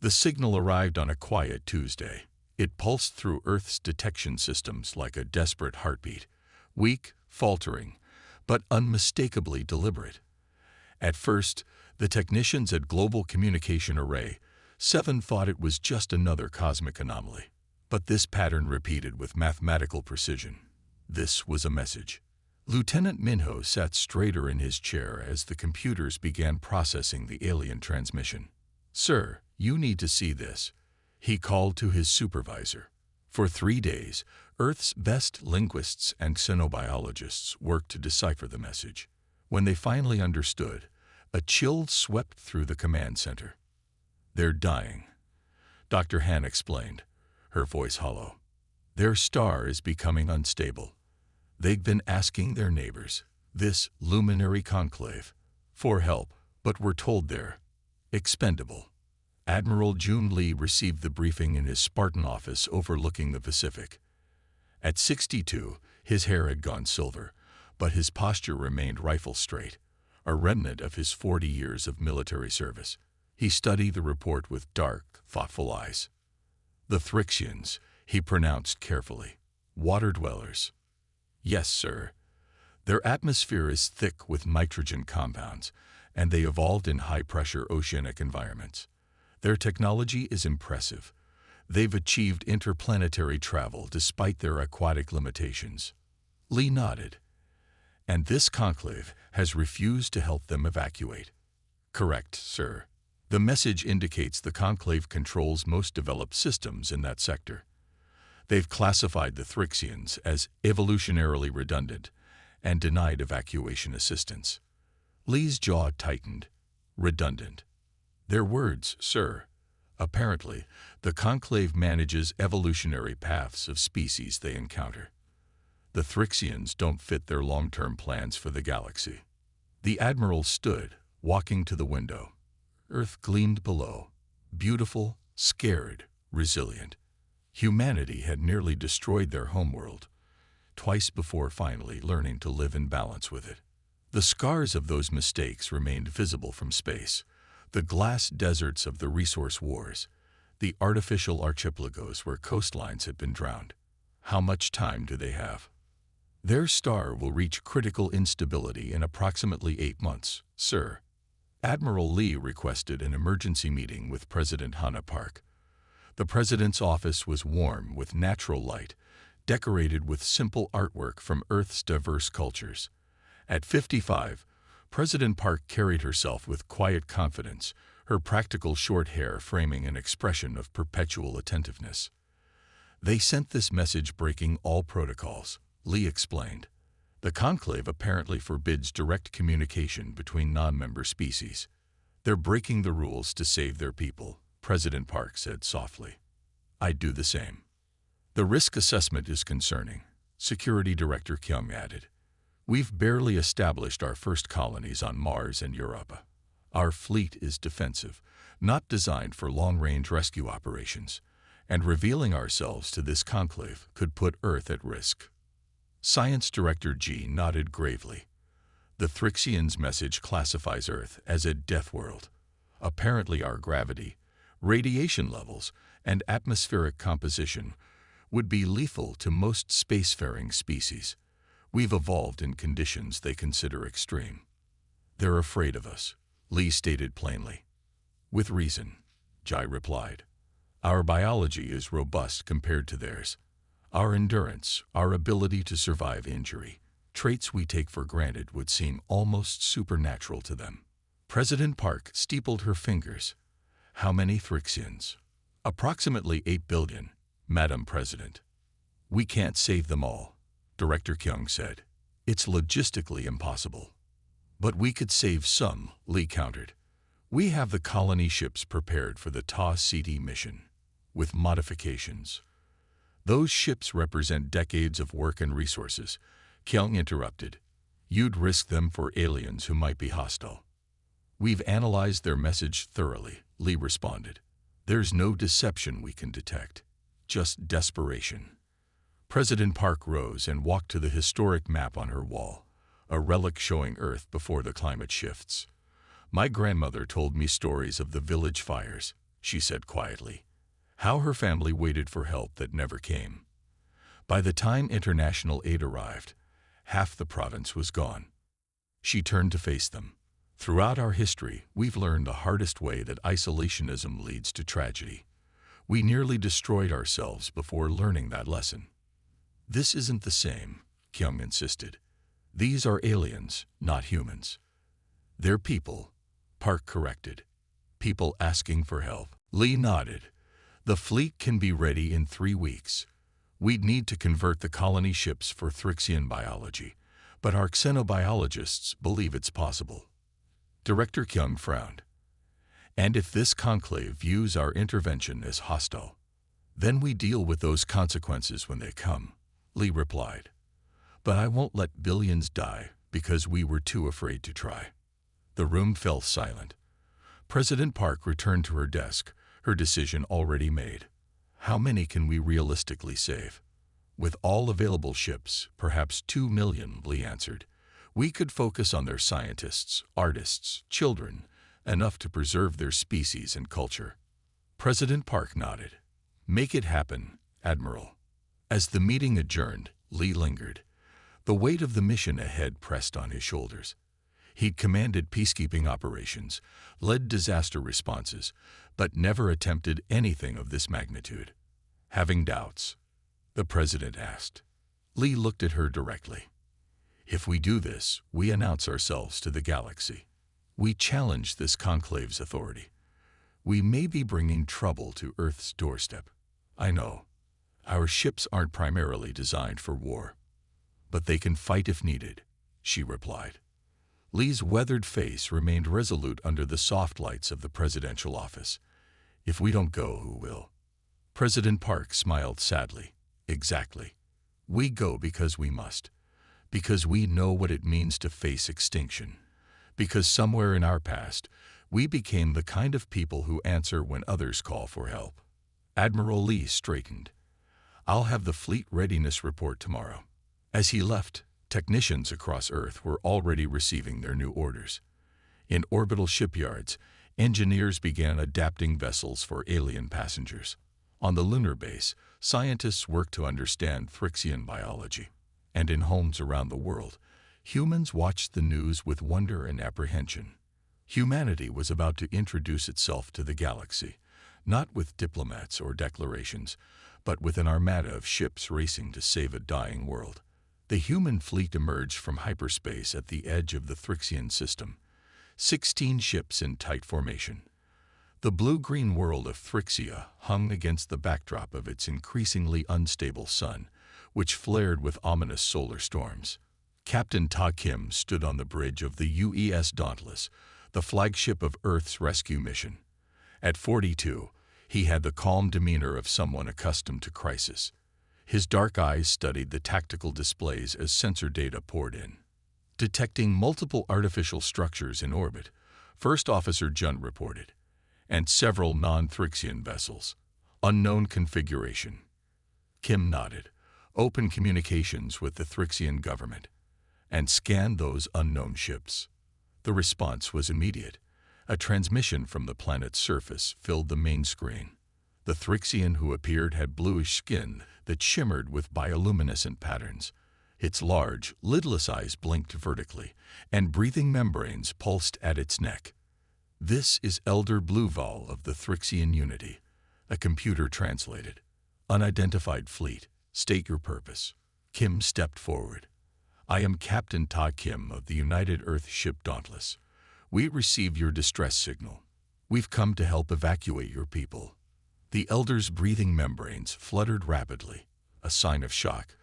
The signal arrived on a quiet Tuesday. It pulsed through Earth's detection systems like a desperate heartbeat, weak, faltering, but unmistakably deliberate. At first, the technicians at Global Communication Array 7 thought it was just another cosmic anomaly. But this pattern repeated with mathematical precision. This was a message. Lieutenant Minho sat straighter in his chair as the computers began processing the alien transmission. "Sir, you need to see this," he called to his supervisor. For 3 days, Earth's best linguists and xenobiologists worked to decipher the message. When they finally understood, a chill swept through the command center. "They're dying," Dr. Han explained, her voice hollow. "Their star is becoming unstable. They've been asking their neighbors, this luminary conclave, for help, but we're told they're expendable." Admiral Jun Lee received the briefing in his Spartan office overlooking the Pacific. At 62, his hair had gone silver, but his posture remained rifle straight, a remnant of his 40 years of military service. He studied the report with dark, thoughtful eyes. "The Thrixians," he pronounced carefully. "Water dwellers." "Yes, sir. Their atmosphere is thick with nitrogen compounds, and they evolved in high-pressure oceanic environments. Their technology is impressive. They've achieved interplanetary travel despite their aquatic limitations." Lee nodded. "And this conclave has refused to help them evacuate." "Correct, sir. The message indicates the conclave controls most developed systems in that sector. They've classified the Thrixians as evolutionarily redundant and denied evacuation assistance." Lee's jaw tightened. "Redundant." "Their words, sir. Apparently, the conclave manages evolutionary paths of species they encounter. The Thrixians don't fit their long-term plans for the galaxy." The Admiral stood, walking to the window. Earth gleamed below, beautiful, scared, resilient. Humanity had nearly destroyed their homeworld, twice before finally learning to live in balance with it. The scars of those mistakes remained visible from space. The glass deserts of the resource wars, the artificial archipelagos where coastlines had been drowned. How much time do they have? "Their star will reach critical instability in approximately 8 months, sir." Admiral Lee requested an emergency meeting with President Hanna Park. The president's office was warm with natural light, decorated with simple artwork from Earth's diverse cultures. At 55, President Park carried herself with quiet confidence, her practical short hair framing an expression of perpetual attentiveness. "They sent this message breaking all protocols," Lee explained. "The conclave apparently forbids direct communication between non-member species. They're breaking the rules to save their people," President Park said softly. "I'd do the same." "The risk assessment is concerning," Security Director Kyung added. "We've barely established our first colonies on Mars and Europa. Our fleet is defensive, not designed for long-range rescue operations, and revealing ourselves to this conclave could put Earth at risk." Science Director G nodded gravely. "The Thrixians' message classifies Earth as a death world. Apparently our gravity, radiation levels, and atmospheric composition would be lethal to most spacefaring species. We've evolved in conditions they consider extreme." "They're afraid of us," Lee stated plainly. "With reason," Jai replied. "Our biology is robust compared to theirs. Our endurance, our ability to survive injury, traits we take for granted would seem almost supernatural to them." President Park steepled her fingers. "How many Thrixians?" "Approximately 8 billion, Madam President." "We can't save them all," Director Kyung said. "It's logistically impossible." "But we could save some," Lee countered. "We have the colony ships prepared for the Ta-Ceti mission, with modifications." "Those ships represent decades of work and resources," Kyung interrupted. "You'd risk them for aliens who might be hostile." "We've analyzed their message thoroughly," Lee responded. "There's no deception we can detect, just desperation." President Park rose and walked to the historic map on her wall, a relic showing Earth before the climate shifts. "My grandmother told me stories of the village fires," she said quietly. How her family waited for help that never came. By the time international aid arrived, half the province was gone. She turned to face them. Throughout our history, we've learned the hardest way that isolationism leads to tragedy. We nearly destroyed ourselves before learning that lesson. This isn't the same, Kyung insisted. These are aliens, not humans. They're people, Park corrected. People asking for help. Lee nodded. The fleet can be ready in 3 weeks. We'd need to convert the colony ships for Thrixian biology, but our xenobiologists believe it's possible. Director Kyung frowned. And if this conclave views our intervention as hostile, then we deal with those consequences when they come, Lee replied. But I won't let billions die because we were too afraid to try. The room fell silent. President Park returned to her desk, her decision already made. How many can we realistically save? With all available ships, perhaps 2 million, Lee answered. We could focus on their scientists, artists, children, enough to preserve their species and culture. President Park nodded. Make it happen, Admiral. As the meeting adjourned, Lee lingered. The weight of the mission ahead pressed on his shoulders. He'd commanded peacekeeping operations, led disaster responses, but never attempted anything of this magnitude. Having doubts, the president asked. Lee looked at her directly. If we do this, we announce ourselves to the galaxy. We challenge this conclave's authority. We may be bringing trouble to Earth's doorstep. I know. Our ships aren't primarily designed for war. But they can fight if needed, she replied. Lee's weathered face remained resolute under the soft lights of the presidential office. If we don't go, who will? President Park smiled sadly. Exactly. We go because we must. Because we know what it means to face extinction. Because somewhere in our past, we became the kind of people who answer when others call for help. Admiral Lee straightened. I'll have the fleet readiness report tomorrow. As he left, technicians across Earth were already receiving their new orders. In orbital shipyards, engineers began adapting vessels for alien passengers. On the lunar base, scientists worked to understand Thrixian biology. And in homes around the world, humans watched the news with wonder and apprehension. Humanity was about to introduce itself to the galaxy, not with diplomats or declarations, but with an armada of ships racing to save a dying world. The human fleet emerged from hyperspace at the edge of the Thrixian system, 16 ships in tight formation. The blue-green world of Thrixia hung against the backdrop of its increasingly unstable sun, which flared with ominous solar storms. Captain Ta Kim stood on the bridge of the UES Dauntless, the flagship of Earth's rescue mission. At 42, he had the calm demeanor of someone accustomed to crisis. His dark eyes studied the tactical displays as sensor data poured in. Detecting multiple artificial structures in orbit, First Officer Jun reported, and several non-Thrixian vessels. Unknown configuration. Kim nodded. Open communications with the Thrixian government, and scanned those unknown ships. The response was immediate. A transmission from the planet's surface filled the main screen. The Thrixian who appeared had bluish skin that shimmered with bioluminescent patterns. Its large, lidless eyes blinked vertically, and breathing membranes pulsed at its neck. This is Elder Blueval of the Thrixian Unity, a computer translated. Unidentified fleet. State your purpose. Kim stepped forward. I am Captain Ta Kim of the United Earth ship Dauntless. We received your distress signal. We've come to help evacuate your people. The Elder's breathing membranes fluttered rapidly, a sign of shock.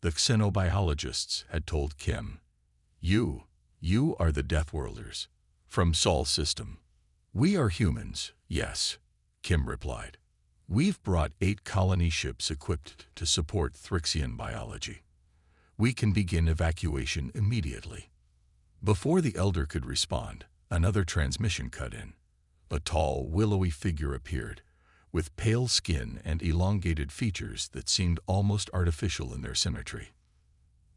The xenobiologists had told Kim. You are the Deathworlders, from Sol system. We are humans, yes, Kim replied. We've brought 8 colony ships equipped to support Thrixian biology. We can begin evacuation immediately. Before the Elder could respond, another transmission cut in. A tall, willowy figure appeared, with pale skin and elongated features that seemed almost artificial in their symmetry.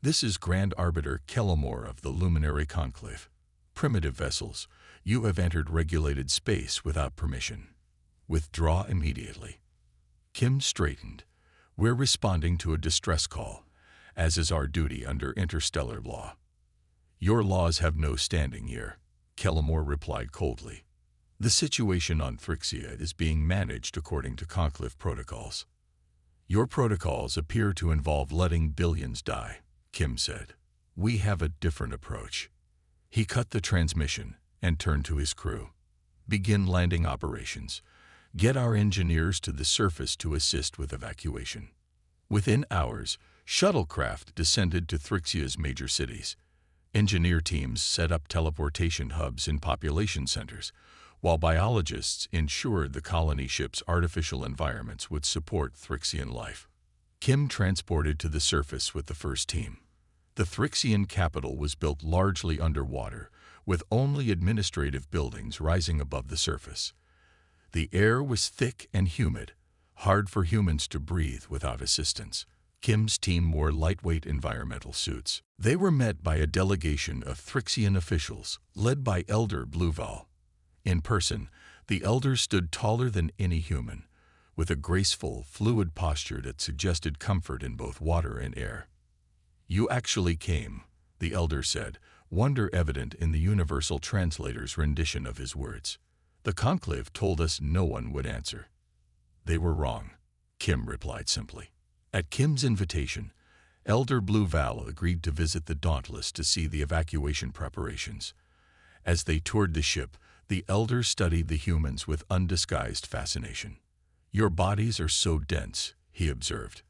This is Grand Arbiter Kellamore of the Luminary Conclave. Primitive vessels, you have entered regulated space without permission. Withdraw immediately. Kim straightened. We're responding to a distress call, as is our duty under interstellar law. Your laws have no standing here, Kellamore replied coldly. The situation on Thrixia is being managed according to Conclave protocols. Your protocols appear to involve letting billions die, Kim said. We have a different approach. He cut the transmission and turned to his crew. Begin landing operations. Get our engineers to the surface to assist with evacuation. Within hours, shuttlecraft descended to Thrixia's major cities. Engineer teams set up teleportation hubs in population centers, while biologists ensured the colony ship's artificial environments would support Thrixian life. Kim transported to the surface with the first team. The Thrixian capital was built largely underwater, with only administrative buildings rising above the surface. The air was thick and humid, hard for humans to breathe without assistance. Kim's team wore lightweight environmental suits. They were met by a delegation of Thrixian officials, led by Elder Blueval. In person, the elder stood taller than any human, with a graceful, fluid posture that suggested comfort in both water and air. You actually came, the elder said, wonder evident in the universal translator's rendition of his words. The Conclave told us no one would answer. They were wrong, Kim replied simply. At Kim's invitation, Elder Blueval agreed to visit the Dauntless to see the evacuation preparations. As they toured the ship, the elder studied the humans with undisguised fascination. Your bodies are so dense, he observed,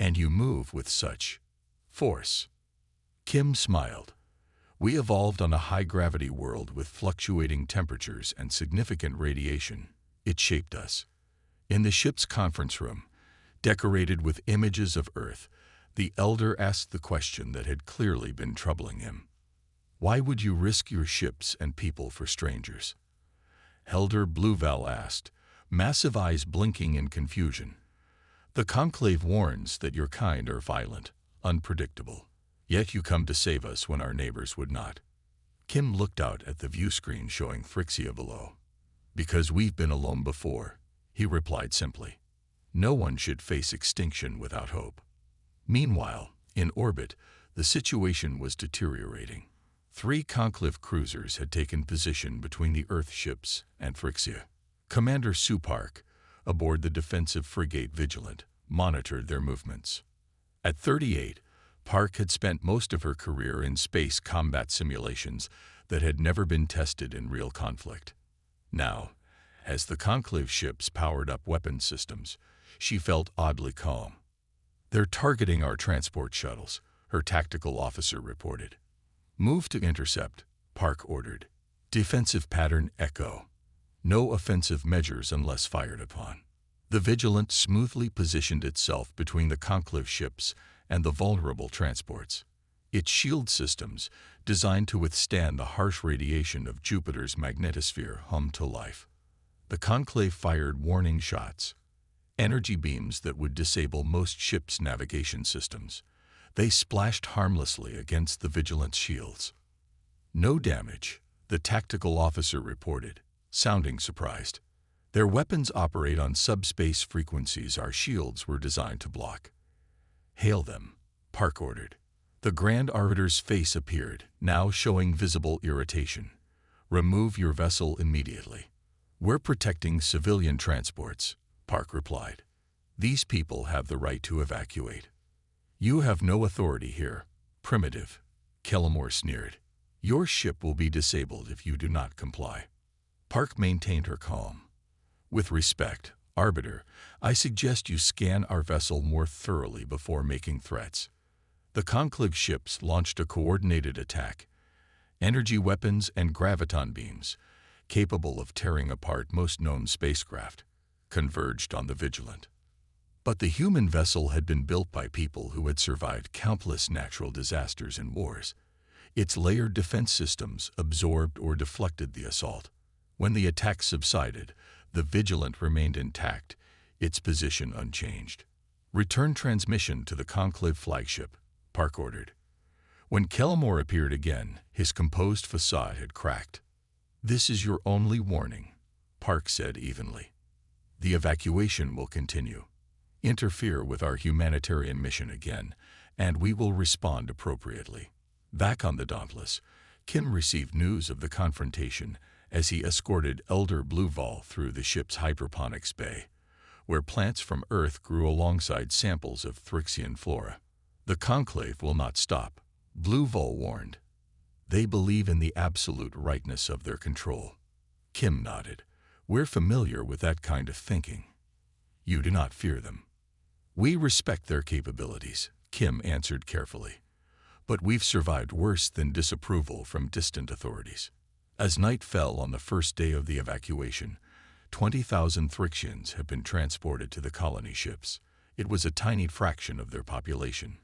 and you move with such force. Kim smiled. We evolved on a high-gravity world with fluctuating temperatures and significant radiation. It shaped us. In the ship's conference room, decorated with images of Earth, the elder asked the question that had clearly been troubling him. Why would you risk your ships and people for strangers? Elder Blueval asked, massive eyes blinking in confusion. The Conclave warns that your kind are violent, unpredictable. Yet you come to save us when our neighbors would not. Kim looked out at the view screen showing Thrixia below. Because we've been alone before, he replied simply. No one should face extinction without hope. Meanwhile, in orbit, the situation was deteriorating. 3 Conclave cruisers had taken position between the Earth ships and Thrixia. Commander Supark, aboard the defensive frigate Vigilant, monitored their movements. At 38, Park had spent most of her career in space combat simulations that had never been tested in real conflict. Now, as the Conclave ships powered up weapon systems, she felt oddly calm. They're targeting our transport shuttles, her tactical officer reported. Move to intercept, Park ordered. Defensive pattern echo. No offensive measures unless fired upon. The Vigilant smoothly positioned itself between the Conclave ships and the vulnerable transports. Its shield systems, designed to withstand the harsh radiation of Jupiter's magnetosphere, hummed to life. The Conclave fired warning shots, energy beams that would disable most ships' navigation systems. They splashed harmlessly against the Vigilant's shields. No damage, the tactical officer reported, sounding surprised. Their weapons operate on subspace frequencies our shields were designed to block. Hail them, Park ordered. The Grand Arbiter's face appeared, now showing visible irritation. Remove your vessel immediately. We're protecting civilian transports, Park replied. These people have the right to evacuate. You have no authority here, primitive, Kellamore sneered. Your ship will be disabled if you do not comply. Park maintained her calm. With respect, Arbiter, I suggest you scan our vessel more thoroughly before making threats. The Conclave ships launched a coordinated attack. Energy weapons and graviton beams, capable of tearing apart most known spacecraft, converged on the Vigilant. But the human vessel had been built by people who had survived countless natural disasters and wars. Its layered defense systems absorbed or deflected the assault. When the attack subsided, the Vigilant remained intact, its position unchanged. Return transmission to the Conclave flagship, Park ordered. When Kellamore appeared again, his composed facade had cracked. This is your only warning, Park said evenly. The evacuation will continue. Interfere with our humanitarian mission again, and we will respond appropriately. Back on the Dauntless, Kim received news of the confrontation as he escorted Elder Blueval through the ship's hydroponics bay, where plants from Earth grew alongside samples of Thrixian flora. The conclave will not stop, Blueval warned. They believe in the absolute rightness of their control. Kim nodded. We're familiar with that kind of thinking. You do not fear them. We respect their capabilities, Kim answered carefully. But we've survived worse than disapproval from distant authorities. As night fell on the first day of the evacuation, 20,000 Thrixians have been transported to the colony ships. It was a tiny fraction of their population,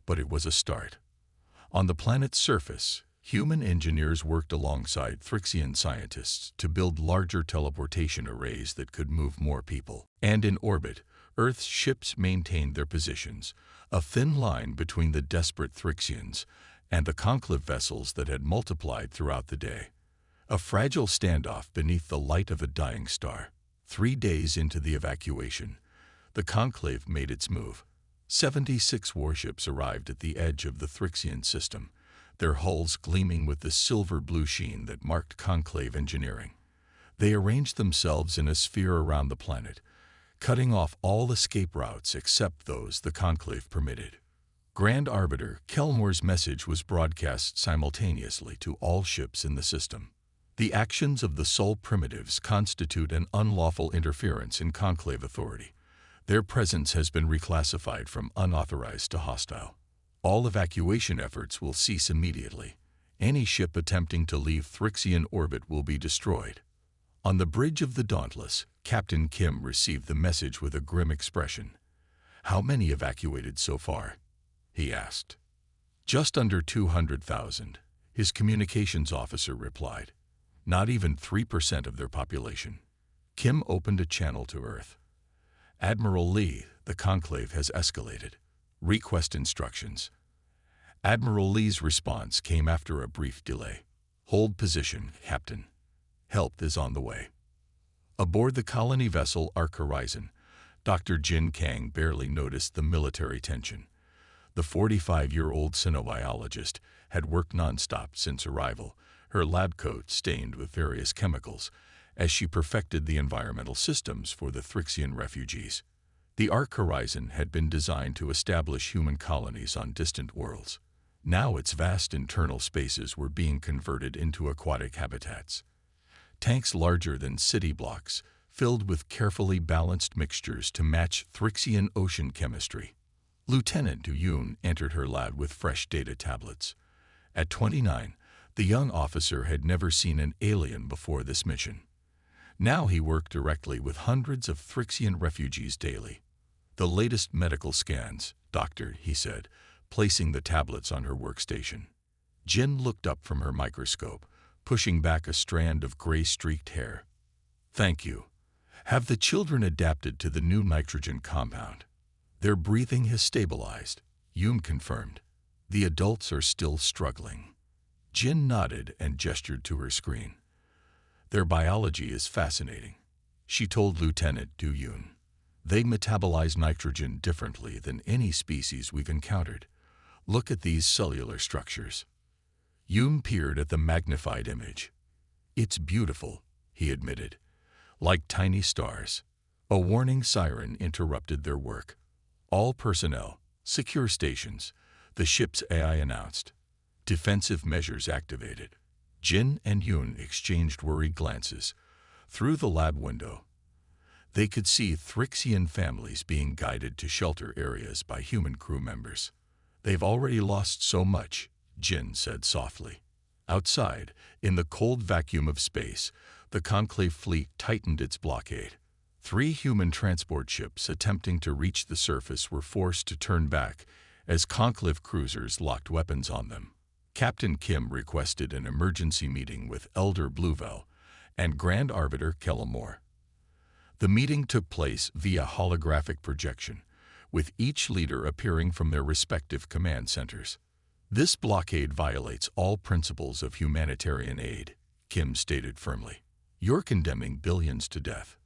but it was a start. On the planet's surface, human engineers worked alongside Thrixian scientists to build larger teleportation arrays that could move more people. And in orbit, Earth's ships maintained their positions, a thin line between the desperate Thrixians and the conclave vessels that had multiplied throughout the day. A fragile standoff beneath the light of a dying star. 3 days into the evacuation, the conclave made its move. 76 warships arrived at the edge of the Thrixian system, their hulls gleaming with the silver-blue sheen that marked conclave engineering. They arranged themselves in a sphere around the planet, cutting off all escape routes except those the conclave permitted. Grand Arbiter Kelmore's message was broadcast simultaneously to all ships in the system. The actions of the Sol Primitives constitute an unlawful interference in conclave authority. Their presence has been reclassified from unauthorized to hostile. All evacuation efforts will cease immediately. Any ship attempting to leave Thrixian orbit will be destroyed. On the bridge of the Dauntless, Captain Kim received the message with a grim expression. How many evacuated so far? He asked. Just under 200,000, his communications officer replied. Not even 3% of their population. Kim opened a channel to Earth. Admiral Lee, the conclave has escalated. Request instructions. Admiral Lee's response came after a brief delay. Hold position, Captain. Help is on the way. Aboard the colony vessel Ark Horizon, Dr. Jin Kang barely noticed the military tension. The 45-year-old cynobiologist had worked nonstop since arrival, her lab coat stained with various chemicals, as she perfected the environmental systems for the Thrixian refugees. The Ark Horizon had been designed to establish human colonies on distant worlds. Now its vast internal spaces were being converted into aquatic habitats. Tanks larger than city blocks, filled with carefully balanced mixtures to match Thrixian ocean chemistry. Lieutenant Du Yun entered her lab with fresh data tablets. At 29, the young officer had never seen an alien before this mission. Now he worked directly with hundreds of Thrixian refugees daily. The latest medical scans, Doctor, he said, placing the tablets on her workstation. Jin looked up from her microscope, pushing back a strand of gray-streaked hair. Thank you. Have the children adapted to the new nitrogen compound? Their breathing has stabilized, Yun confirmed. The adults are still struggling. Jin nodded and gestured to her screen. Their biology is fascinating, she told Lieutenant Du Yun. They metabolize nitrogen differently than any species we've encountered. Look at these cellular structures. Yun peered at the magnified image. It's beautiful, he admitted. Like tiny stars. A warning siren interrupted their work. All personnel, secure stations, the ship's AI announced. Defensive measures activated. Jin and Yun exchanged worried glances. Through the lab window, they could see Thrixian families being guided to shelter areas by human crew members. They've already lost so much, Jin said softly. Outside, in the cold vacuum of space, the conclave fleet tightened its blockade. 3 human transport ships attempting to reach the surface were forced to turn back as conclave cruisers locked weapons on them. Captain Kim requested an emergency meeting with Elder Blueval and Grand Arbiter Kellamore. The meeting took place via holographic projection, with each leader appearing from their respective command centers. This blockade violates all principles of humanitarian aid, Kim stated firmly. You're condemning billions to death.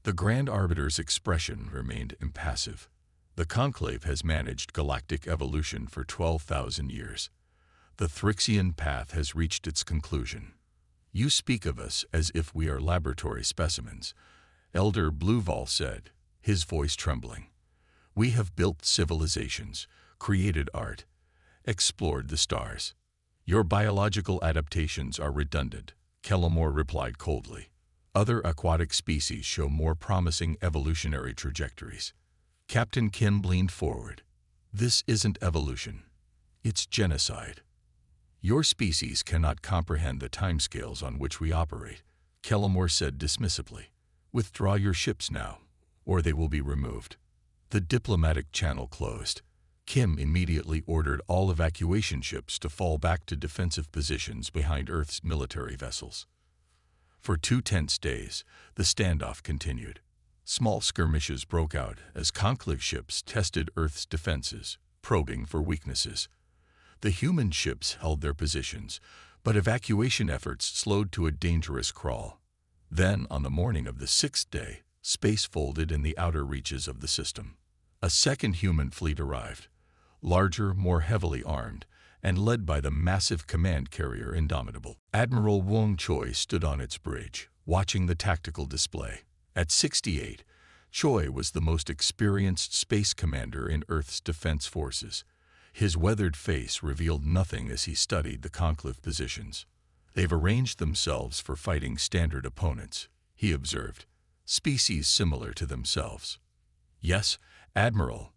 The Grand Arbiter's expression remained impassive. The Conclave has managed galactic evolution for 12,000 years. The Thrixian path has reached its conclusion. You speak of us as if we are laboratory specimens, Elder Blueval said, his voice trembling. We have built civilizations, created art, explored the stars. Your biological adaptations are redundant, Kellamore replied coldly. Other aquatic species show more promising evolutionary trajectories. Captain Kim leaned forward. This isn't evolution. It's genocide. Your species cannot comprehend the timescales on which we operate, Kellamore said dismissively. Withdraw your ships now, or they will be removed. The diplomatic channel closed. Kim immediately ordered all evacuation ships to fall back to defensive positions behind Earth's military vessels. For 2 tense days, the standoff continued. Small skirmishes broke out as Conclave ships tested Earth's defenses, probing for weaknesses. The human ships held their positions, but evacuation efforts slowed to a dangerous crawl. Then, on the morning of the 6th day, space folded in the outer reaches of the system. A second human fleet arrived, larger, more heavily armed, and led by the massive command carrier Indomitable. Admiral Wong Choi stood on its bridge, watching the tactical display. At 68, Choi was the most experienced space commander in Earth's defense forces. His weathered face revealed nothing as he studied the conclave positions. They've arranged themselves for fighting standard opponents, he observed, species similar to themselves. Yes, Admiral,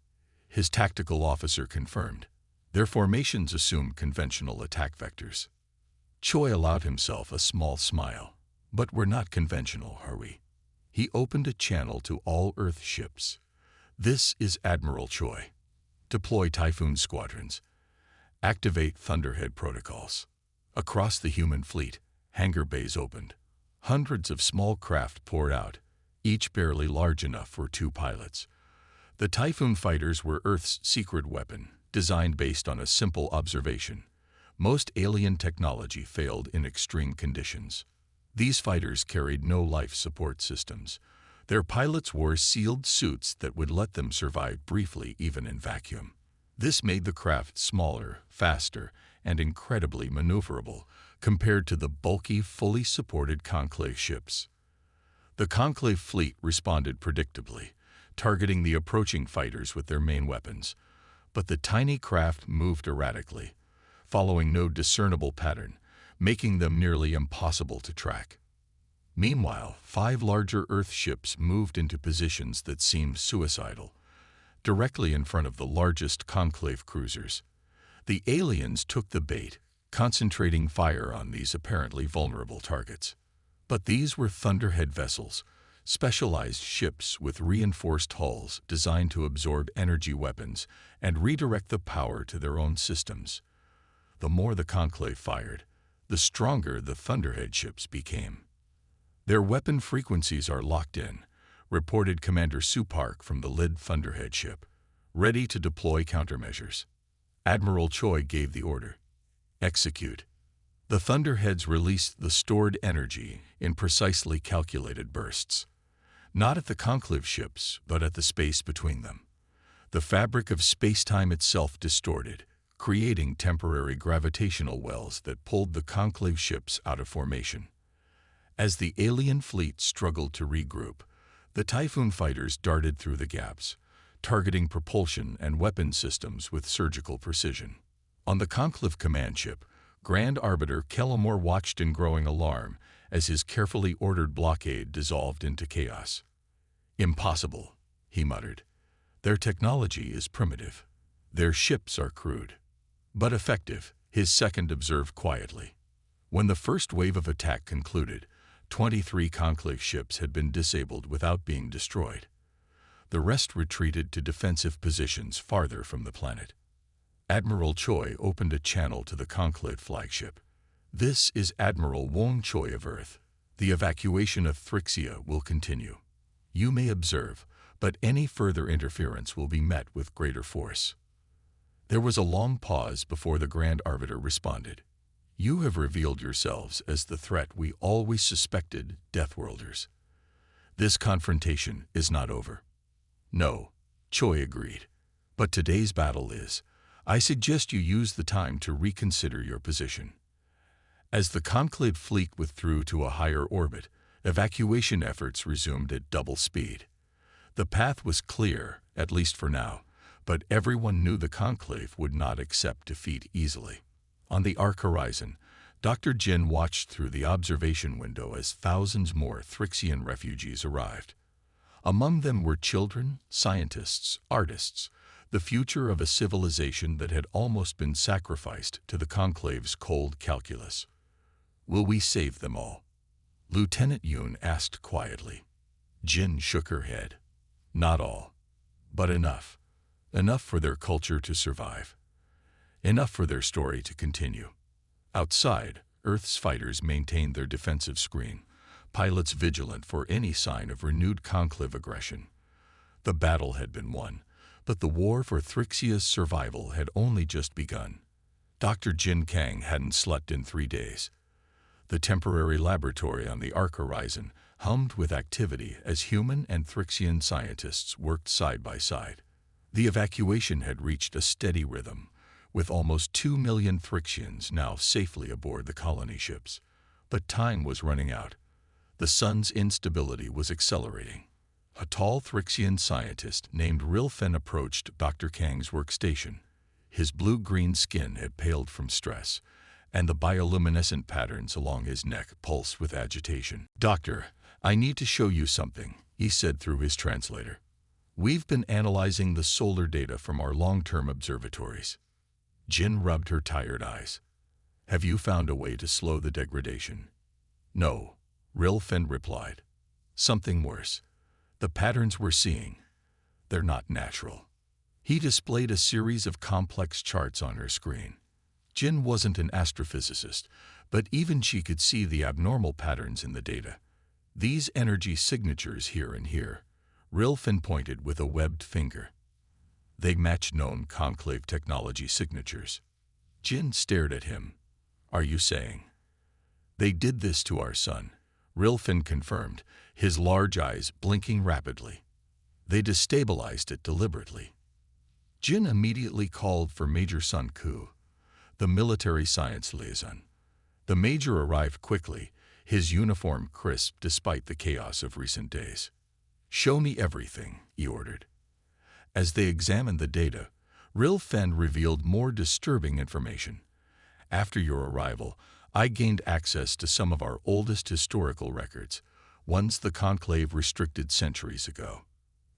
his tactical officer confirmed. Their formations assume conventional attack vectors. Choi allowed himself a small smile. But we're not conventional, are we? He opened a channel to all Earth ships. This is Admiral Choi. Deploy Typhoon squadrons. Activate Thunderhead protocols. Across the human fleet, hangar bays opened. Hundreds of small craft poured out, each barely large enough for 2 pilots. The Typhoon fighters were Earth's secret weapon, designed based on a simple observation. Most alien technology failed in extreme conditions. These fighters carried no life support systems. Their pilots wore sealed suits that would let them survive briefly even in vacuum. This made the craft smaller, faster, and incredibly maneuverable compared to the bulky, fully supported Conclave ships. The Conclave fleet responded predictably, targeting the approaching fighters with their main weapons. But the tiny craft moved erratically, following no discernible pattern, making them nearly impossible to track. Meanwhile, 5 larger Earth ships moved into positions that seemed suicidal, directly in front of the largest Conclave cruisers. The aliens took the bait, concentrating fire on these apparently vulnerable targets. But these were Thunderhead vessels, specialized ships with reinforced hulls designed to absorb energy weapons and redirect the power to their own systems. The more the Conclave fired, the stronger the Thunderhead ships became. Their weapon frequencies are locked in, reported Commander Supark from the Lid Thunderhead ship, ready to deploy countermeasures. Admiral Choi gave the order. Execute. The Thunderheads released the stored energy in precisely calculated bursts. Not at the Conclave ships, but at the space between them. The fabric of space-time itself distorted, creating temporary gravitational wells that pulled the Conclave ships out of formation. As the alien fleet struggled to regroup, the Typhoon fighters darted through the gaps, targeting propulsion and weapon systems with surgical precision. On the Conclave command ship, Grand Arbiter Kellamore watched in growing alarm as his carefully ordered blockade dissolved into chaos. Impossible, he muttered. Their technology is primitive. Their ships are crude. But effective, his second observed quietly. When the first wave of attack concluded, 23 Conclave ships had been disabled without being destroyed. The rest retreated to defensive positions farther from the planet. Admiral Choi opened a channel to the Conclave flagship. This is Admiral Wong Choi of Earth. The evacuation of Thrixia will continue. You may observe, but any further interference will be met with greater force. There was a long pause before the Grand Arbiter responded. You have revealed yourselves as the threat we always suspected, Deathworlders. This confrontation is not over. No, Choi agreed. But today's battle is. I suggest you use the time to reconsider your position. As the Conclave fleet withdrew to a higher orbit, evacuation efforts resumed at double speed. The path was clear, at least for now, but everyone knew the Conclave would not accept defeat easily. On the arc horizon, Dr. Jin watched through the observation window as thousands more Thrixian refugees arrived. Among them were children, scientists, artists, the future of a civilization that had almost been sacrificed to the Conclave's cold calculus. Will we save them all? Lieutenant Yoon asked quietly. Jin shook her head. Not all, but enough. Enough for their culture to survive. Enough for their story to continue. Outside, Earth's fighters maintained their defensive screen, pilots vigilant for any sign of renewed Conclave aggression. The battle had been won, but the war for Thrixia's survival had only just begun. Dr. Jin Kang hadn't slept in 3 days. The temporary laboratory on the arc horizon hummed with activity as human and Thrixian scientists worked side by side. The evacuation had reached a steady rhythm, with almost 2 million Thrixians now safely aboard the colony ships. But time was running out. The sun's instability was accelerating. A tall Thrixian scientist named Rilfen approached Dr. Kang's workstation. His blue-green skin had paled from stress, and the bioluminescent patterns along his neck pulsed with agitation. "Doctor, I need to show you something," he said through his translator. "We've been analyzing the solar data from our long-term observatories." Jin rubbed her tired eyes. "Have you found a way to slow the degradation?" "No," Rilfen replied. "Something worse. The patterns we're seeing, they're not natural." He displayed a series of complex charts on her screen. Jin wasn't an astrophysicist, but even she could see the abnormal patterns in the data. "These energy signatures here and here," Rilfen pointed with a webbed finger. "They match known Conclave technology signatures." Jin stared at him. "Are you saying?" "They did this to our sun," Rilfen confirmed, his large eyes blinking rapidly. "They destabilized it deliberately." Jin immediately called for Major Sun Ku, the military science liaison. The major arrived quickly, his uniform crisp despite the chaos of recent days. "Show me everything," he ordered. As they examined the data, Rilfen revealed more disturbing information. "After your arrival, I gained access to some of our oldest historical records, ones the Conclave restricted centuries ago."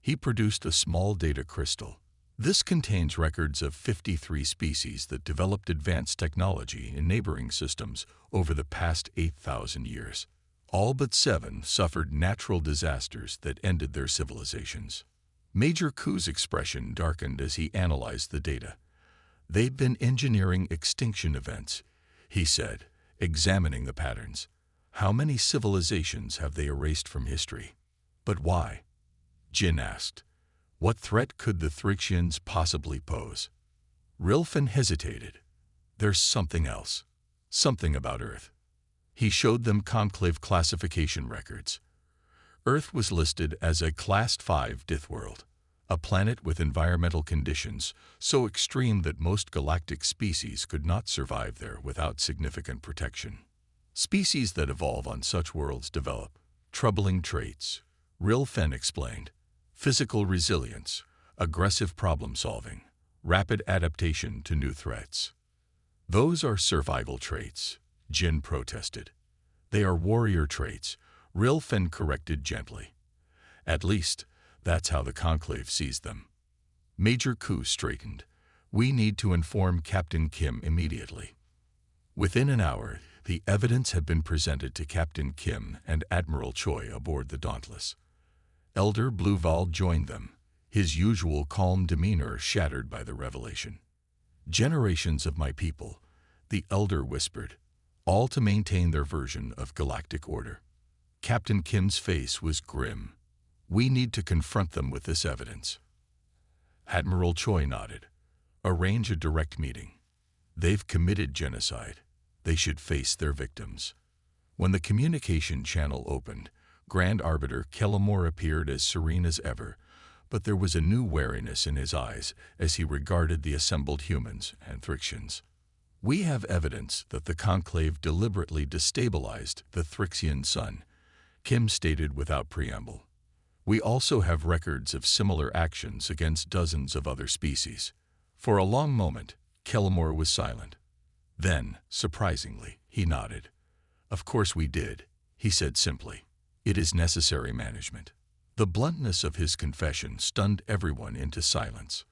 He produced a small data crystal. "This contains records of 53 species that developed advanced technology in neighboring systems over the past 8,000 years. All but 7 suffered natural disasters that ended their civilizations." Major Ku's expression darkened as he analyzed the data. "They've been engineering extinction events," he said, examining the patterns. "How many civilizations have they erased from history?" "But why?" Jin asked. "What threat could the Thrixians possibly pose?" Rilfen hesitated. "There's something else. Something about Earth." He showed them Conclave classification records. Earth was listed as a Class 5 Deathworld, a planet with environmental conditions so extreme that most galactic species could not survive there without significant protection. Species that evolve on such worlds develop troubling traits, Rilfen explained: physical resilience, aggressive problem-solving, rapid adaptation to new threats. "Those are survival traits," Jin protested. "They are warrior traits," Rilfen corrected gently. "At least, that's how the Conclave sees them." Major Ku straightened. "We need to inform Captain Kim immediately." Within an hour, the evidence had been presented to Captain Kim and Admiral Choi aboard the Dauntless. Elder Bluval joined them, his usual calm demeanor shattered by the revelation. "Generations of my people," the elder whispered, "all to maintain their version of galactic order." Captain Kim's face was grim. "We need to confront them with this evidence." Admiral Choi nodded. "Arrange a direct meeting. They've committed genocide. They should face their victims." When the communication channel opened, Grand Arbiter Kellamore appeared as serene as ever, but there was a new wariness in his eyes as he regarded the assembled humans and Thrixians. "We have evidence that the Conclave deliberately destabilized the Thrixian sun," Kim stated without preamble. "We also have records of similar actions against dozens of other species." For a long moment, Kellamore was silent. Then, surprisingly, he nodded. "Of course we did," he said simply. "It is necessary management." The bluntness of his confession stunned everyone into silence.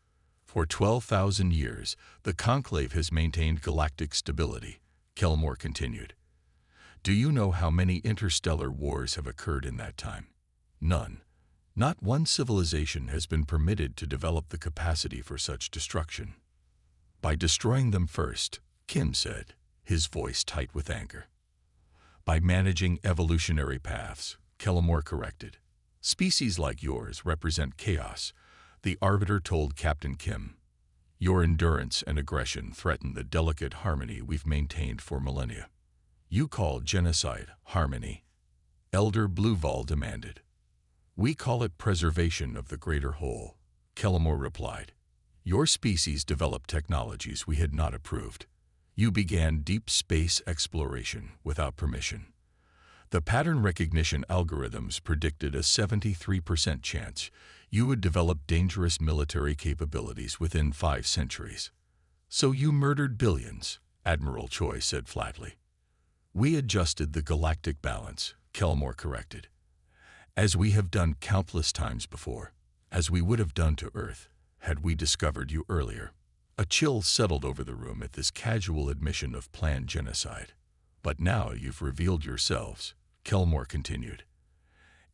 "For 12,000 years, the Conclave has maintained galactic stability," Kellamore continued. "Do you know how many interstellar wars have occurred in that time? None. Not one civilization has been permitted to develop the capacity for such destruction." "By destroying them first," Kim said, his voice tight with anger. "By managing evolutionary paths," Kellamore corrected. "Species like yours represent chaos," the Arbiter told Captain Kim. "Your endurance and aggression threaten the delicate harmony we've maintained for millennia." "You call genocide harmony?" Elder Blueval demanded. "We call it preservation of the greater whole," Kellamore replied. "Your species developed technologies we had not approved. You began deep space exploration without permission. The pattern recognition algorithms predicted a 73% chance you would develop dangerous military capabilities within 5 centuries. So you murdered billions," Admiral Choi said flatly. "We adjusted the galactic balance," Kellamore corrected. "As we have done countless times before, as we would have done to Earth had we discovered you earlier." A chill settled over the room at this casual admission of planned genocide. "But now you've revealed yourselves," Kellamore continued.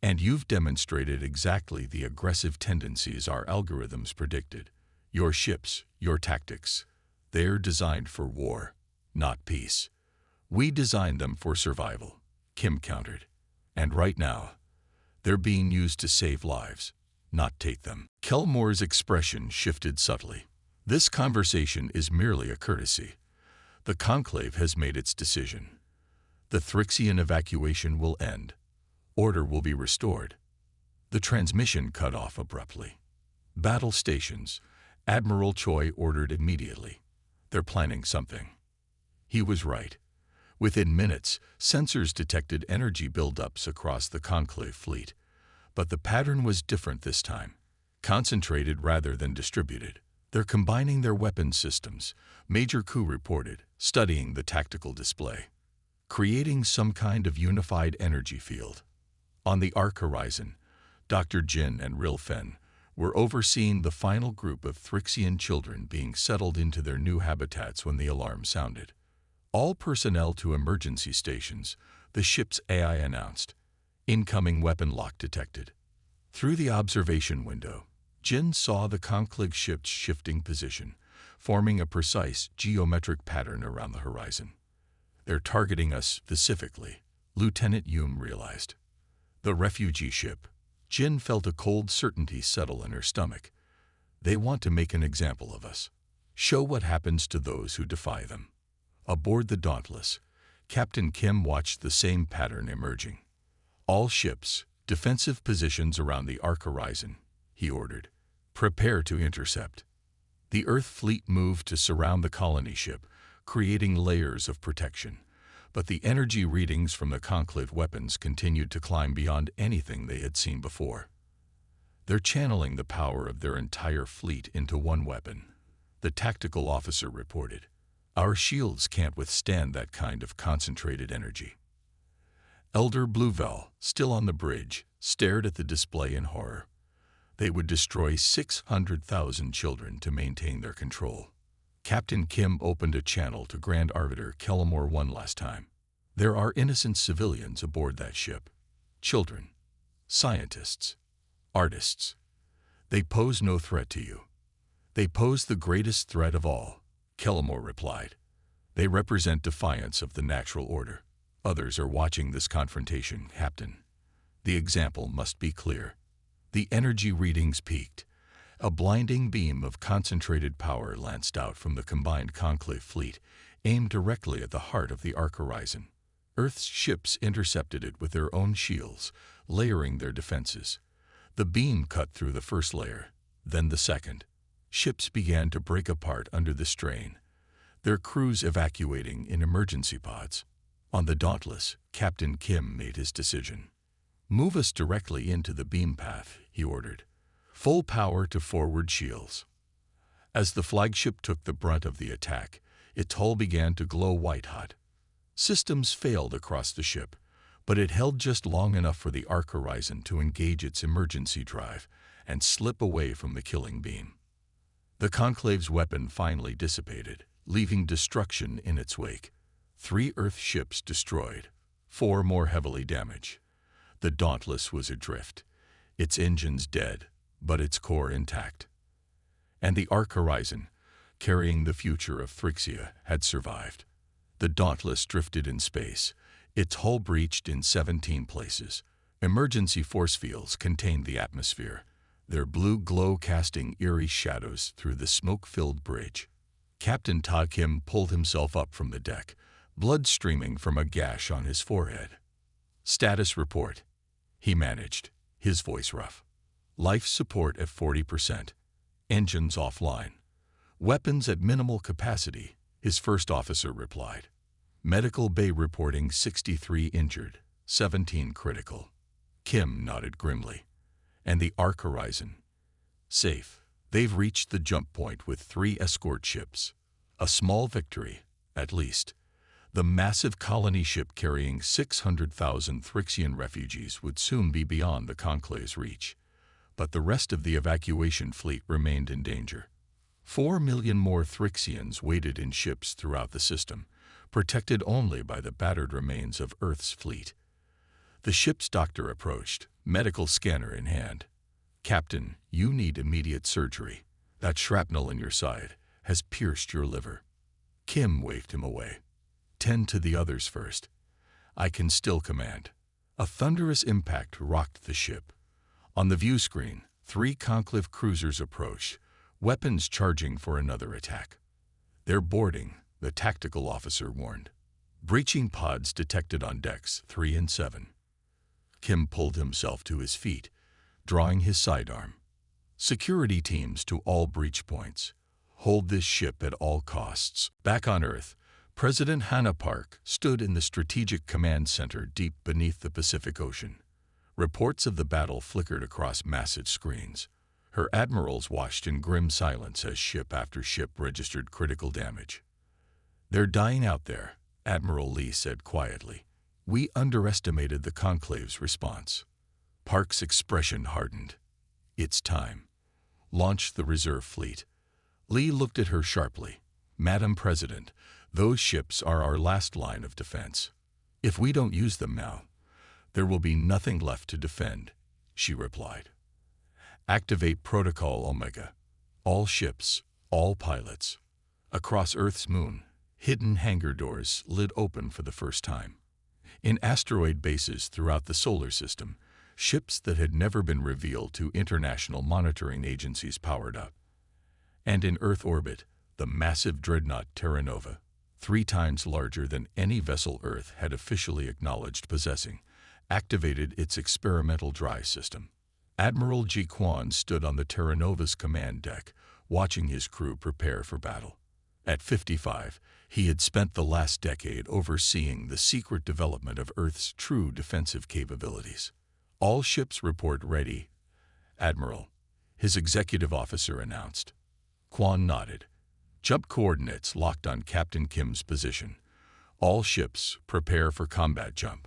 "And you've demonstrated exactly the aggressive tendencies our algorithms predicted. Your ships, your tactics, they're designed for war, not peace. We designed them for survival," Kim countered. "And right now, they're being used to save lives, not take them." Kellamore's expression shifted subtly. "This conversation is merely a courtesy. The Conclave has made its decision. The Thrixian evacuation will end. Order will be restored." The transmission cut off abruptly. "Battle stations," Admiral Choi ordered immediately. "They're planning something." He was right. Within minutes, sensors detected energy buildups across the Conclave fleet. But the pattern was different this time, concentrated rather than distributed. "They're combining their weapons systems," Major Ku reported, studying the tactical display. "Creating some kind of unified energy field." On the arc horizon, Dr. Jin and Rilfen were overseeing the final group of Thrixian children being settled into their new habitats when the alarm sounded. "All personnel to emergency stations," the ship's AI announced. "Incoming weapon lock detected." Through the observation window, Jin saw the Conclave ship's shifting position, forming a precise geometric pattern around the horizon. "They're targeting us specifically," Lieutenant Hume realized. "The refugee ship." Jin felt a cold certainty settle in her stomach. "They want to make an example of us. Show what happens to those who defy them." Aboard the Dauntless, Captain Kim watched the same pattern emerging. "All ships, defensive positions around the arc horizon," he ordered. "Prepare to intercept." The Earth fleet moved to surround the colony ship, creating layers of protection. But the energy readings from the Conclave weapons continued to climb beyond anything they had seen before. "They're channeling the power of their entire fleet into one weapon," the tactical officer reported. "Our shields can't withstand that kind of concentrated energy." Elder Blueval, still on the bridge, stared at the display in horror. They would destroy 600,000 children to maintain their control. Captain Kim opened a channel to Grand Arbiter Kellamore one last time. "There are innocent civilians aboard that ship. Children, scientists, artists. They pose no threat to you." "They pose the greatest threat of all," Kellamore replied. "They represent defiance of the natural order. Others are watching this confrontation, Captain. The example must be clear." The energy readings peaked. A blinding beam of concentrated power lanced out from the combined Conclave fleet, aimed directly at the heart of the arc horizon. Earth's ships intercepted it with their own shields, layering their defenses. The beam cut through the first layer, then the second. Ships began to break apart under the strain, their crews evacuating in emergency pods. On the Dauntless, Captain Kim made his decision. "Move us directly into the beam path," he ordered. "Full power to forward shields." As the flagship took the brunt of the attack, its hull began to glow white-hot. Systems failed across the ship, but it held just long enough for the arc horizon to engage its emergency drive and slip away from the killing beam. The Conclave's weapon finally dissipated, leaving destruction in its wake. 3 Earth ships destroyed, 4 more heavily damaged. The Dauntless was adrift, its engines dead, but its core intact. And the arc horizon, carrying the future of Thrixia, had survived. The Dauntless drifted in space, its hull breached in 17 places. Emergency force fields contained the atmosphere, their blue glow casting eerie shadows through the smoke-filled bridge. Captain Ta Kim pulled himself up from the deck, blood streaming from a gash on his forehead. "Status report," he managed, his voice rough. "Life support at 40%. Engines offline. Weapons at minimal capacity," his first officer replied. "Medical bay reporting 63 injured, 17 critical." Kim nodded grimly. "And the arc horizon?" "Safe. They've reached the jump point with 3 escort ships. A small victory, at least." The massive colony ship carrying 600,000 Thrixian refugees would soon be beyond the Conclave's reach. But the rest of the evacuation fleet remained in danger. 4 million more Thrixians waited in ships throughout the system, protected only by the battered remains of Earth's fleet. The ship's doctor approached, medical scanner in hand. "Captain, you need immediate surgery. That shrapnel in your side has pierced your liver." Kim waved him away. "Tend to the others first. I can still command." A thunderous impact rocked the ship. On the view screen, 3 Conclave cruisers approached, weapons charging for another attack. "They're boarding," the tactical officer warned. "Breaching pods detected on decks 3 and 7. Kim pulled himself to his feet, drawing his sidearm. "Security teams to all breach points. Hold this ship at all costs." Back on Earth, President Hannah Park stood in the Strategic Command Center deep beneath the Pacific Ocean. Reports of the battle flickered across massive screens. Her admirals watched in grim silence as ship after ship registered critical damage. "They're dying out there," Admiral Lee said quietly. "We underestimated the Conclave's response." Park's expression hardened. "It's time. Launch the reserve fleet." Lee looked at her sharply. "Madam President, those ships are our last line of defense. If we don't use them now, there will be nothing left to defend," she replied. "Activate Protocol Omega. All ships, all pilots." Across Earth's moon, hidden hangar doors slid open for the first time. In asteroid bases throughout the solar system, ships that had never been revealed to international monitoring agencies powered up. And in Earth orbit, the massive dreadnought Terra Nova, 3 times larger than any vessel Earth had officially acknowledged possessing, activated its experimental dry system. Admiral Ji Quan stood on the Terra Nova's command deck, watching his crew prepare for battle. At 55, he had spent the last decade overseeing the secret development of Earth's true defensive capabilities. "All ships report ready, Admiral," his executive officer announced. Quan nodded. "Jump coordinates locked on Captain Kim's position. All ships prepare for combat jump."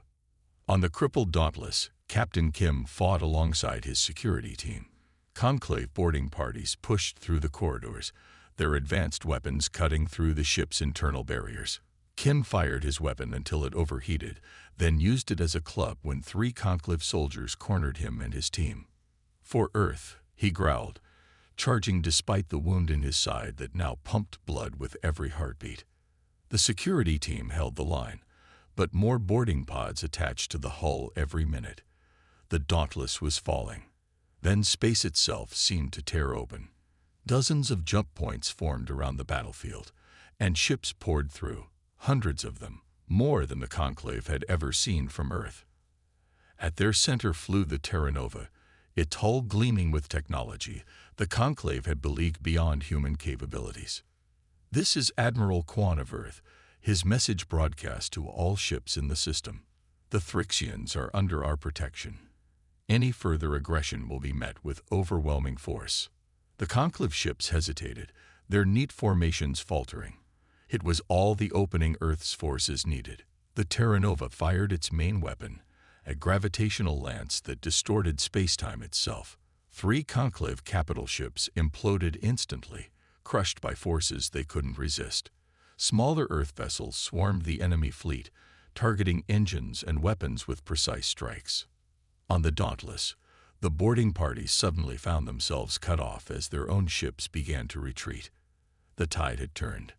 On the crippled Dauntless, Captain Kim fought alongside his security team. Conclave boarding parties pushed through the corridors, their advanced weapons cutting through the ship's internal barriers. Kim fired his weapon until it overheated, then used it as a club when 3 Conclave soldiers cornered him and his team. "For Earth," he growled, charging despite the wound in his side that now pumped blood with every heartbeat. The security team held the line, but more boarding pods attached to the hull every minute. The Dauntless was falling. Then space itself seemed to tear open. Dozens of jump points formed around the battlefield, and ships poured through, hundreds of them, more than the Conclave had ever seen from Earth. At their center flew the Terra Nova, its hull gleaming with technology the Conclave had believed beyond human capabilities. "This is Admiral Quan of Earth," his message broadcast to all ships in the system. "The Thrixians are under our protection. Any further aggression will be met with overwhelming force." The Conclave ships hesitated, their neat formations faltering. It was all the opening Earth's forces needed. The Terra Nova fired its main weapon, a gravitational lance that distorted spacetime itself. 3 Conclave capital ships imploded instantly, crushed by forces they couldn't resist. Smaller Earth vessels swarmed the enemy fleet, targeting engines and weapons with precise strikes. On the Dauntless, the boarding parties suddenly found themselves cut off as their own ships began to retreat. The tide had turned.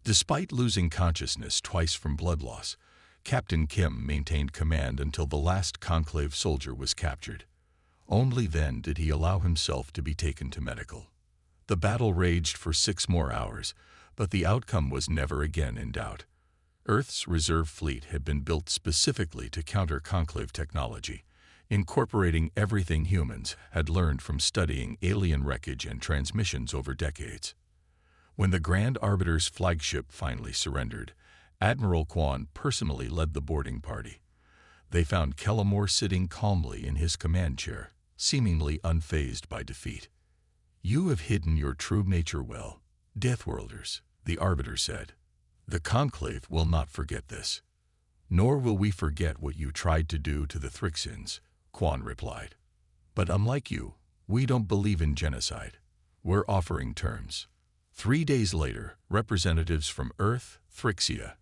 Despite losing consciousness twice from blood loss, Captain Kim maintained command until the last Conclave soldier was captured. Only then did he allow himself to be taken to medical. The battle raged for 6 more hours, but the outcome was never again in doubt. Earth's reserve fleet had been built specifically to counter Conclave technology, incorporating everything humans had learned from studying alien wreckage and transmissions over decades. When the Grand Arbiter's flagship finally surrendered, Admiral Quan personally led the boarding party. They found Kellamore sitting calmly in his command chair, seemingly unfazed by defeat. "You have hidden your true nature well, Deathworlders," the Arbiter said. "The Conclave will not forget this. Nor will we forget what you tried to do to the Thrixians," Quan replied. "But unlike you, we don't believe in genocide. We're offering terms." 3 days later, representatives from Earth, Thrixia,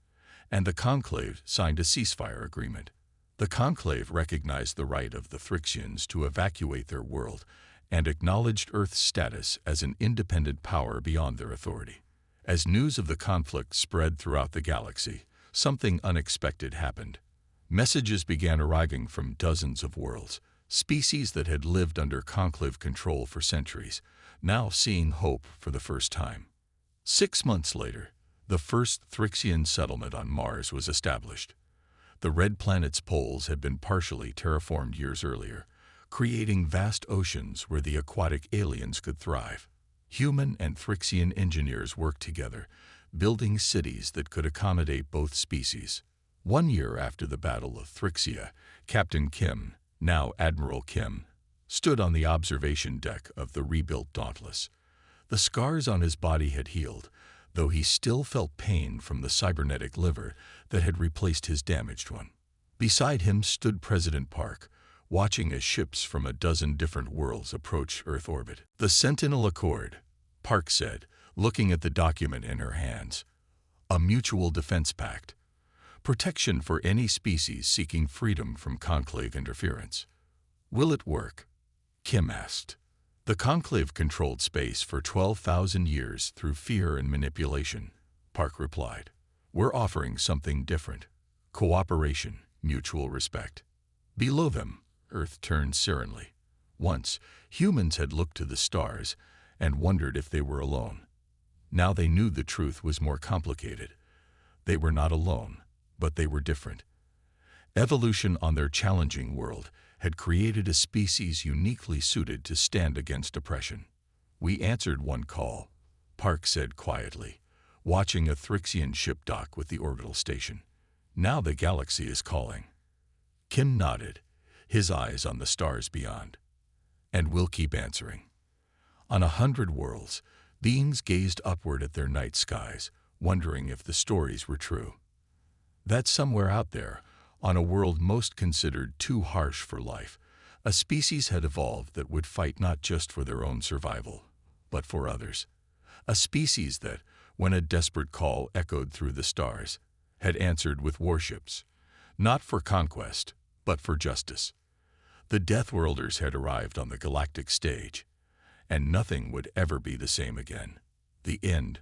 and the Conclave signed a ceasefire agreement. The Conclave recognized the right of the Thrixians to evacuate their world and acknowledged Earth's status as an independent power beyond their authority. As news of the conflict spread throughout the galaxy, something unexpected happened. Messages began arriving from dozens of worlds, species that had lived under Conclave control for centuries, now seeing hope for the first time. 6 months later, the first Thrixian settlement on Mars was established. The red planet's poles had been partially terraformed years earlier, creating vast oceans where the aquatic aliens could thrive. Human and Thrixian engineers worked together, building cities that could accommodate both species. 1 year after the Battle of Thrixia, Captain Kim, now Admiral Kim, stood on the observation deck of the rebuilt Dauntless. The scars on his body had healed, though he still felt pain from the cybernetic liver that had replaced his damaged one. Beside him stood President Park, watching as ships from a dozen different worlds approached Earth orbit. "The Sentinel Accord," Park said, looking at the document in her hands. "A mutual defense pact. Protection for any species seeking freedom from Conclave interference." "Will it work?" Kim asked. "The Conclave controlled space for 12,000 years through fear and manipulation," Park replied. "We're offering something different. Cooperation, mutual respect." Below them, Earth turned serenely. Once, humans had looked to the stars and wondered if they were alone. Now they knew the truth was more complicated. They were not alone, but they were different. Evolution on their challenging world had created a species uniquely suited to stand against oppression. "We answered one call," Park said quietly, watching a Thrixian ship dock with the orbital station. "Now the galaxy is calling." Kim nodded, his eyes on the stars beyond. "And we'll keep answering." On 100 worlds, beings gazed upward at their night skies, wondering if the stories were true. That somewhere out there, on a world most considered too harsh for life, a species had evolved that would fight not just for their own survival, but for others. A species that, when a desperate call echoed through the stars, had answered with warships, not for conquest, but for justice. The Deathworlders had arrived on the galactic stage, and nothing would ever be the same again. The end.